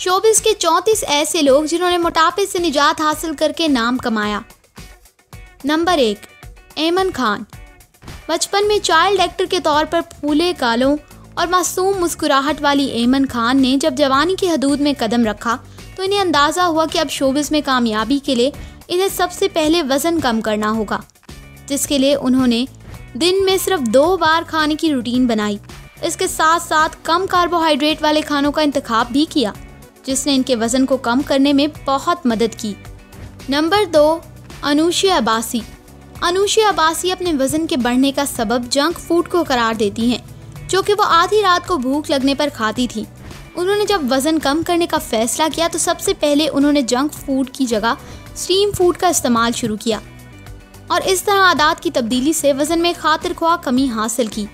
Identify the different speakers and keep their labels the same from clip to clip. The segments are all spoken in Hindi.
Speaker 1: शोबिस के 34 ऐसे लोग जिन्होंने मोटापे से निजात हासिल करके नाम कमाया। नंबर 1, ऐमन खान। बचपन में चाइल्ड एक्टर के तौर पर फूले गालों और मासूम मुस्कुराहट वाली ऐमन खान ने जब जवानी की हदूद में कदम रखा तो इन्हें अंदाज़ा हुआ कि अब शोबिस में कामयाबी के लिए इन्हें सबसे पहले वज़न कम करना होगा, जिसके लिए उन्होंने दिन में सिर्फ 2 बार खाने की रूटीन बनाई। इसके साथ साथ कम कार्बोहाइड्रेट वाले खानों का इंतखाब भी किया, जिसने इनके वज़न को कम करने में बहुत मदद की। नंबर 2, अनुशी अब्बासी। अनुशी अब्बासी अपने वज़न के बढ़ने का सबब जंक फूड को करार देती हैं, जो कि वो आधी रात को भूख लगने पर खाती थी। उन्होंने जब वज़न कम करने का फैसला किया तो सबसे पहले उन्होंने जंक फूड की जगह स्टीम फूड का इस्तेमाल शुरू किया और इस तरह आदत की तब्दीली से वज़न में खातिर ख्वाह कमी हासिल की।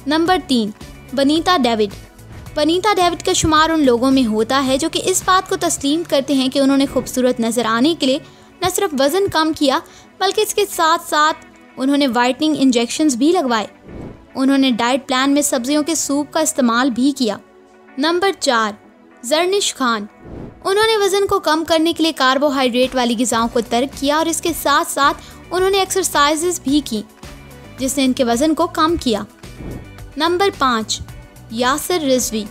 Speaker 1: Number 3, Vanita David. Vanita David का शुमार उन लोगों में होता है जो कि इस बात को तस्लीम करते हैं कि उन्होंने खूबसूरत नज़र आने के लिए न सिर्फ वज़न कम किया बल्कि इसके साथ साथ उन्होंने वाइटनिंग इंजेक्शंस भी लगवाए। उन्होंने डाइट प्लान में सब्जियों के सूप का इस्तेमाल भी किया। नंबर 4, जरनिश खान। उन्होंने वज़न को कम करने के लिए कार्बोहाइड्रेट वाली ग़िज़ाओं को तर्क किया और इसके साथ साथ उन्होंने एक्सरसाइजेस भी की, जिसने इनके वज़न को कम किया। नंबर 5, यासिर रिजवी।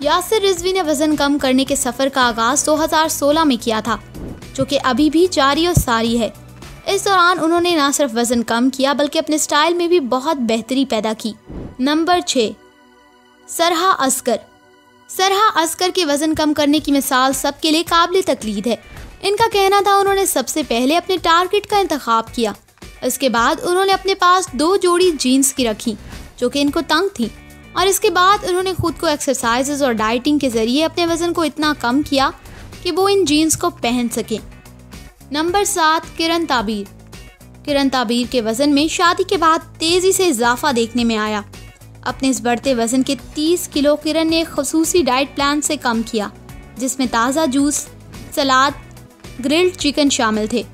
Speaker 1: यासिर रिजवी ने वज़न कम करने के सफ़र का आगाज़ 2016 में किया था, जो कि अभी भी जारी और सारी है। इस दौरान उन्होंने न सिर्फ वज़न कम किया बल्कि अपने स्टाइल में भी बहुत बेहतरी पैदा की। नंबर 6, सरहा असगर। सरहा असगर के वज़न कम करने की मिसाल सबके लिए काबिल तकलीद है। इनका कहना था उन्होंने सबसे पहले अपने टारगेट का इंतखाब किया। इसके बाद उन्होंने अपने पास 2 जोड़ी जीन्स की रखी जो कि इनको तंग थी और इसके बाद उन्होंने खुद को एक्सरसाइजेज और डाइटिंग के ज़रिए अपने वज़न को इतना कम किया कि वो इन जीन्स को पहन सकें। नंबर 7, किरण ताबीर। किरण ताबीर के वज़न में शादी के बाद तेज़ी से इजाफा देखने में आया। अपने इस बढ़ते वज़न के 30 किलो किरण ने एक खसूसी डाइट प्लान से कम किया, जिसमें ताज़ा जूस, सलाद, ग्रिल्ड चिकन शामिल थे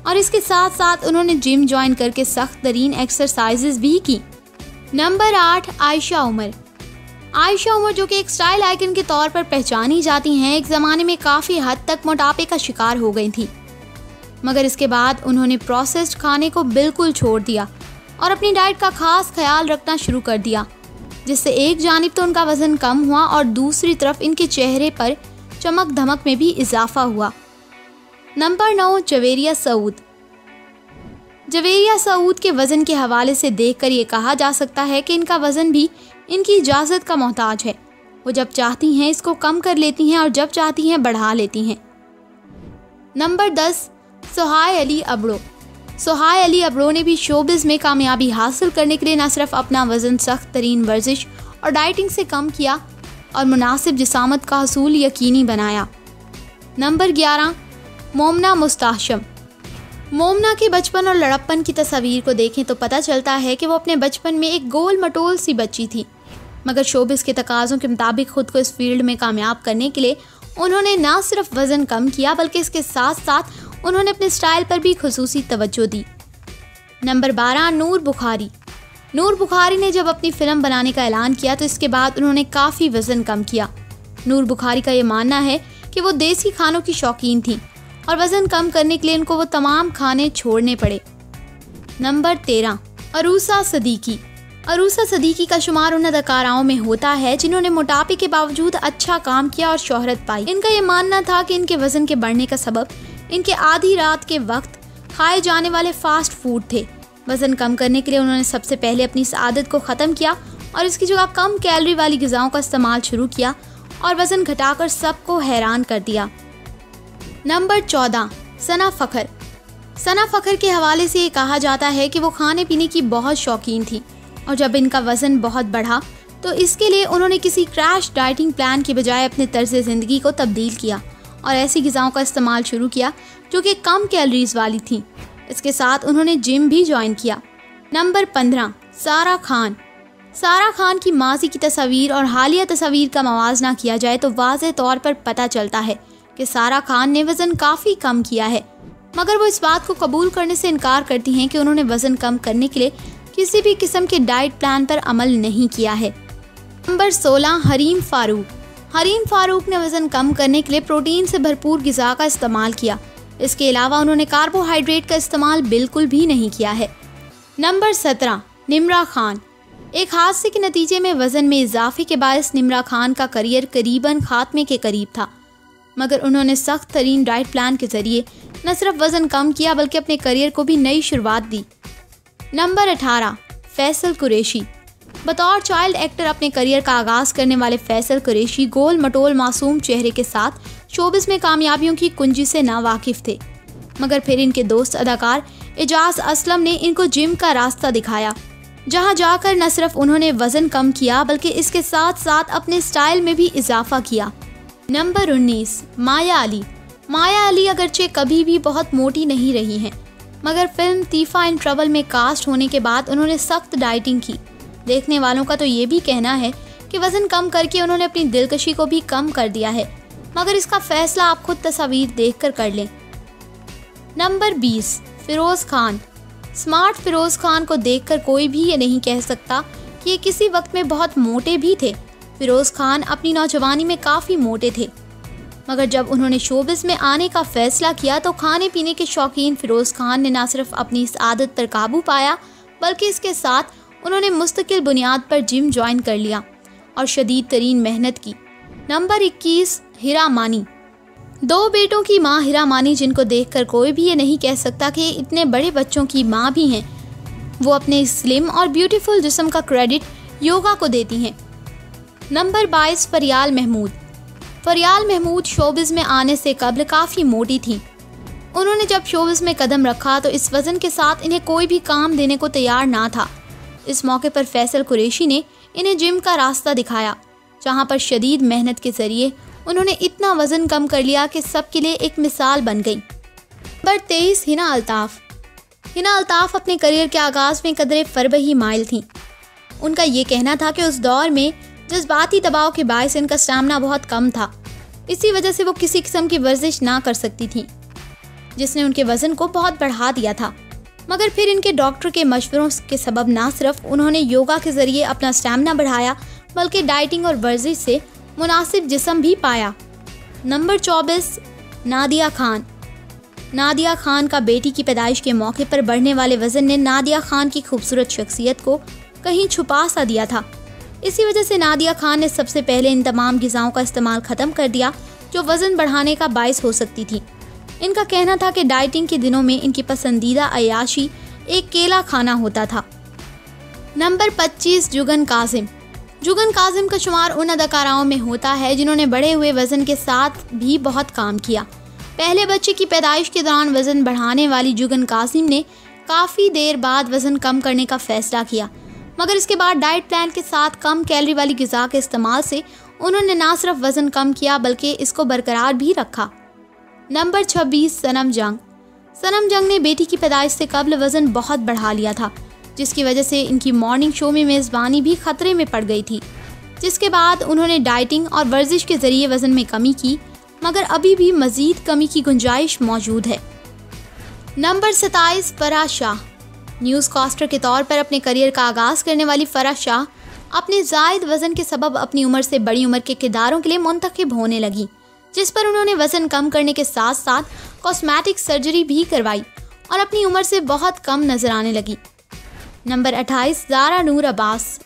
Speaker 1: और इसके साथ साथ उन्होंने जिम ज्वाइन करके सख्त तरीन एक्सरसाइजेज भी की। नंबर 8, आयशा उमर। आयशा उमर, जो कि एक स्टाइल आइकन के तौर पर पहचानी जाती हैं, एक ज़माने में काफ़ी हद तक मोटापे का शिकार हो गई थी, मगर इसके बाद उन्होंने प्रोसेस्ड खाने को बिल्कुल छोड़ दिया और अपनी डाइट का खास ख्याल रखना शुरू कर दिया, जिससे एक जानिब तो उनका वज़न कम हुआ और दूसरी तरफ इनके चेहरे पर चमक धमक में भी इजाफा हुआ। नंबर 9, जवेरिया सऊद। जवेरिया सऊद के वज़न के हवाले से देखकर ये कहा जा सकता है कि इनका वज़न भी इनकी इजाज़त का मोहताज है। वो जब चाहती हैं इसको कम कर लेती हैं और जब चाहती हैं बढ़ा लेती हैं। नंबर 10, सोहाय अली अबड़ो। सोहाय अली अबड़ो ने भी शोबिज़ में कामयाबी हासिल करने के लिए न सिर्फ अपना वज़न सख्त तरीन वर्जिश और डाइटिंग से कम किया और मुनासिब जिसामत का हसूल यकीनी बनाया। नंबर 11, मोमना मुस्ताहशम। मोमना के बचपन और लड़प्पन की तस्वीर को देखें तो पता चलता है कि वो अपने बचपन में एक गोल मटोल सी बच्ची थी, मगर शोबिज़ के तकाज़ों के मुताबिक खुद को इस फील्ड में कामयाब करने के लिए उन्होंने न सिर्फ वज़न कम किया बल्कि इसके साथ साथ उन्होंने अपने स्टाइल पर भी खुसूसी तवज्जो दी। नंबर 12, नूर बुखारी। नूर बुखारी ने जब अपनी फ़िल्म बनाने का ऐलान किया तो इसके बाद उन्होंने काफ़ी वज़न कम किया। नूर बुखारी का ये मानना है कि वो देसी खानों की शौकीन थी और वज़न कम करने के लिए उनको वो तमाम खाने छोड़ने पड़े। नंबर 13, अरूसा सदीकी। अरूसा सदीकी का शुमार उन अदाकाराओं में होता है जिन्होंने मोटापे के बावजूद अच्छा काम किया और शोहरत पाई। इनका ये मानना था कि इनके वज़न के बढ़ने का सबब इनके आधी रात के वक्त खाए जाने वाले फास्ट फूड थे। वज़न कम करने के लिए उन्होंने सबसे पहले अपनी इस आदत को ख़त्म किया और इसकी जगह कम कैलोरी वाली ग़िज़ाओं का इस्तेमाल शुरू किया और वज़न घटाकर सबको हैरान कर दिया। नंबर 14, सना फ़खर। सना फ़खर के हवाले से ये कहा जाता है कि वो खाने पीने की बहुत शौकीन थी और जब इनका वज़न बहुत बढ़ा तो इसके लिए उन्होंने किसी क्रैश डाइटिंग प्लान के बजाय अपने तर्ज़ ज़िंदगी को तब्दील किया और ऐसी ग़िज़ाओं का इस्तेमाल शुरू किया जो कि कम कैलोरीज़ वाली थीं। इसके साथ उन्होंने जिम भी ज्वाइन किया। नंबर 15, सारा खान। सारा खान की माजी की तस्वीर और हालिया तस्वीर का मवाजना किया जाए तो वाज़े तौर पर पता चलता है कि सारा खान ने वज़न काफ़ी कम किया है, मगर वो इस बात को कबूल करने से इनकार करती हैं कि उन्होंने वज़न कम करने के लिए किसी भी किस्म के डाइट प्लान पर अमल नहीं किया है। नंबर 16, हरीम फ़ारूक। हरीन फारूक ने वज़न कम करने के लिए प्रोटीन से भरपूर ग़िज़ा का इस्तेमाल किया। इसके अलावा उन्होंने कार्बोहाइड्रेट का इस्तेमाल बिल्कुल भी नहीं किया है। नंबर 17, निम्रा खान। एक हादसे के नतीजे में वज़न में इजाफे के बायस निम्रा खान का करियर करीबन खात्मे के करीब था, मगर उन्होंने सख्त तरीन डाइट प्लान के ज़रिए न सिर्फ वज़न कम किया बल्कि अपने करियर को भी नई शुरुआत दी। नंबर 18, फैसल कुरैशी। बतौर चाइल्ड एक्टर अपने करियर का आगाज़ करने वाले फैसल कुरैशी गोल मटोल मासूम चेहरे के साथ शोबिस में कामयाबियों की कुंजी से नावाकिफ़ थे, मगर फिर इनके दोस्त अदाकार एजाज असलम ने इनको जिम का रास्ता दिखाया, जहां जाकर न सिर्फ उन्होंने वज़न कम किया बल्कि इसके साथ साथ अपने स्टाइल में भी इजाफा किया। नंबर 19, माया अली। माया अली अगरचे कभी भी बहुत मोटी नहीं रही हैं, मगर फिल्म तीफा इन ट्रबल में कास्ट होने के बाद उन्होंने सख्त डाइटिंग की। देखने वालों का तो ये भी कहना है कि वज़न कम करके उन्होंने अपनी दिलकशी को भी कम कर दिया है, मगर इसका फैसला आप खुद तस्वीर देखकर कर लें। नंबर 20, फिरोज़ खान। स्मार्ट फिरोज़ खान को देखकर कोई भी ये नहीं कह सकता कि ये किसी वक्त में बहुत मोटे भी थे। फिरोज़ खान अपनी नौजवानी में काफ़ी मोटे थे, मगर जब उन्होंने शोबिस में आने का फैसला किया तो खाने पीने के शौकीन फिरोज़ खान ने न सिर्फ अपनी इस आदत पर काबू पाया बल्कि इसके साथ उन्होंने मुस्तकिल बुनियाद पर जिम ज्वाइन कर लिया और शदीद तरीन मेहनत की। नंबर 21, हिरा मानी। 2 बेटों की मां हिरा मानी, जिनको देखकर कोई भी ये नहीं कह सकता कि इतने बड़े बच्चों की मां भी हैं। वो अपने स्लिम और ब्यूटीफुल जिस्म का क्रेडिट योगा को देती हैं। नंबर 22, फरियाल महमूद। फरियाल महमूद शोबिस में आने से कबल काफ़ी मोटी थी। उन्होंने जब शोबिस में कदम रखा तो इस वज़न के साथ इन्हें कोई भी काम देने को तैयार ना था। इस मौके पर फैसल कुरैशी ने इन्हें जिम का रास्ता दिखाया, जहां पर शदीद मेहनत के ज़रिए उन्होंने इतना वज़न कम कर लिया कि सबके लिए एक मिसाल बन गई। नंबर 23, हिना अल्ताफ़। हिना अल्ताफ़ अपने करियर के आगाज़ में कदरे फरबही माइल थीं। उनका ये कहना था कि उस दौर में जज्बाती दबाव के बायस इनका स्टैमिना बहुत कम था, इसी वजह से वो किसी किस्म की वर्जिश ना कर सकती थीं, जिसने उनके वज़न को बहुत बढ़ा दिया था। मगर फिर इनके डॉक्टर के मशवरों के सबब ना सिर्फ उन्होंने योगा के ज़रिए अपना स्टैमिना बढ़ाया बल्कि डाइटिंग और वर्जिश से मुनासिब जिस्म भी पाया। नंबर 24, नादिया खान। नादिया खान का बेटी की पैदाइश के मौके पर बढ़ने वाले वज़न ने नादिया खान की खूबसूरत शख्सियत को कहीं छुपा सा दिया था। इसी वजह से नादिया खान ने सबसे पहले इन तमाम ग़िज़ाओं का इस्तेमाल ख़त्म कर दिया जो वज़न बढ़ाने का बायस हो सकती थी। इनका कहना था कि डाइटिंग के दिनों में इनकी पसंदीदा अयाशी एक केला खाना होता था। नंबर 25, जुगन काजिम। जुगन काजिम का शुमार उन अदाकाराओं में होता है जिन्होंने बढ़े हुए वज़न के साथ भी बहुत काम किया। पहले बच्चे की पैदाइश के दौरान वज़न बढ़ाने वाली जुगन काजिम ने काफ़ी देर बाद वज़न कम करने का फ़ैसला किया, मगर इसके बाद डाइट प्लान के साथ कम कैलोरी वाली ग़िज़ा के इस्तेमाल से उन्होंने ना सिर्फ वज़न कम किया बल्कि इसको बरकरार भी रखा। नंबर 26, सनम जंग। सनम जंग ने बेटी की पैदाइश से कबल वज़न बहुत बढ़ा लिया था, जिसकी वजह से इनकी मॉर्निंग शो में मेज़बानी भी ख़तरे में पड़ गई थी, जिसके बाद उन्होंने डाइटिंग और वर्जिश के ज़रिए वज़न में कमी की, मगर अभी भी मज़ीद कमी की गुंजाइश मौजूद है। Number 27, Farah Shah. Newscaster के तौर पर अपने करियर का आगाज़ करने वाली फराह शाह अपने ज़ायद वज़न के सबब अपनी उम्र से बड़ी उम्र के किरदारों के लिए मुंतखब होने लगी, जिस पर उन्होंने वज़न कम करने के साथ साथ कॉस्मेटिक सर्जरी भी करवाई और अपनी उम्र से बहुत कम नज़र आने लगी। नंबर 28, ज़ारा नूर अब्बास।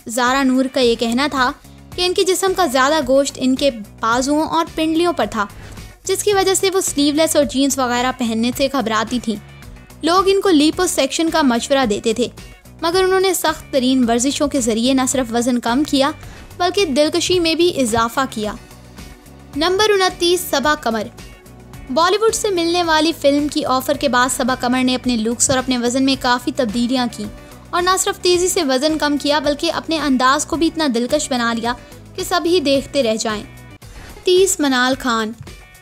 Speaker 1: ज़ारा नूर का ये कहना था कि इनके जिस्म का ज़्यादा गोश्त इनके बाजुओं और पिंडलियों पर था, जिसकी वजह से वो स्लीवलेस और जीन्स वगैरह पहनने से घबराती थीं। लोग इनको लिपोसेक्शन का मशवरा देते थे, मगर उन्होंने सख्त तरीन वर्जिशों के ज़रिए न सिर्फ वज़न कम किया बल्कि दिलकशी में भी इजाफा किया। नंबर 29, सबा कमर। बॉलीवुड से मिलने वाली फिल्म की ऑफ़र के बाद सबा कमर ने अपने लुक्स और अपने वज़न में काफ़ी तब्दीलियाँ की और न सिर्फ तेज़ी से वज़न कम किया बल्कि अपने अंदाज को भी इतना दिलकश बना लिया कि सभी देखते रह जाएं। 30, मनाल खान।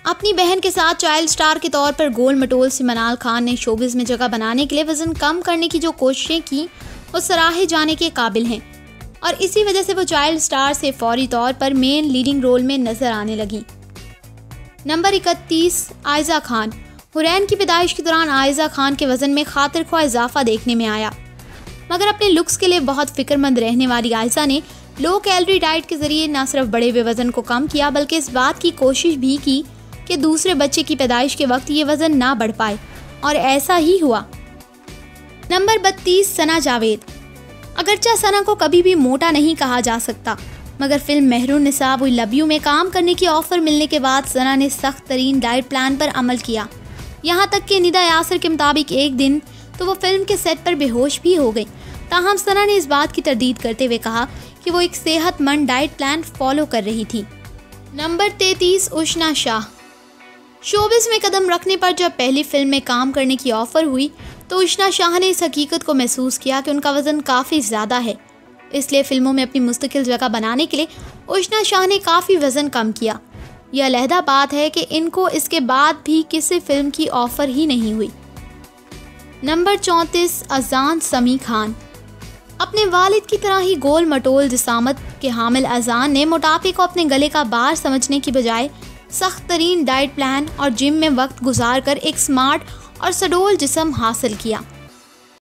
Speaker 1: अपनी बहन के साथ चाइल्ड स्टार के तौर पर गोल मटोल से मनाल खान ने शोबिज़ में जगह बनाने के लिए वज़न कम करने की जो कोशिशें की वो सराहे जाने के काबिल हैं और इसी वजह से वो चाइल्ड स्टार से फौरी तौर पर मेन लीडिंग रोल में नज़र आने लगी। नंबर 31, आयज़ा खान। हुरैन की पैदाइश के दौरान आयज़ा खान के वज़न में खातिर ख्वाह इजाफा देखने में आया, मगर अपने लुक्स के लिए बहुत फ़िक्रमंद रहने वाली आयज़ा ने लो कैलोरी डाइट के जरिए न सिर्फ बढ़े हुए वजन को कम किया बल्कि इस बात की कोशिश भी की कि दूसरे बच्चे की पैदाइश के वक्त ये वजन ना बढ़ पाए, और ऐसा ही हुआ। नंबर 32, सना जावेद। अगरचे सना को कभी भी मोटा नहीं कहा जा सकता, मगर film Mehrunnisa we love you में काम करने की ऑफर मिलने के बाद सना ने सख्त तरीन डाइट प्लान पर अमल किया। यहाँ तक कि निदा यासर के मुताबिक एक दिन तो वो फिल्म के सेट पर बेहोश भी हो गई। ताहम सना ने इस बात की तरदीद करते हुए कहा कि वो एक सेहतमंद डाइट प्लान फॉलो कर रही थी। नंबर 33, उष्ना शाह। शोबिस में कदम रखने पर जब पहली फिल्म में काम करने की ऑफ़र हुई तो उष्ना शाह ने इस हकीकत को महसूस किया कि उनका वज़न काफ़ी ज़्यादा है। इसलिए फिल्मों में अपनी मुस्तकिल जगह बनाने के लिए उष्ना शाह ने काफ़ी वज़न कम किया। यह अलहदा बात है कि इनको इसके बाद भी किसी फिल्म की ऑफ़र ही नहीं हुई। नंबर 34, अजान समी खान। अपने वालिद की तरह ही गोल मटोल जिसामत के हामिल अजान ने मोटापे को अपने गले का बार समझने की बजाय सख्त तरीन डाइट प्लान और जिम में वक्त गुजार कर एक स्मार्ट और सडोल जिस्म हासिल किया।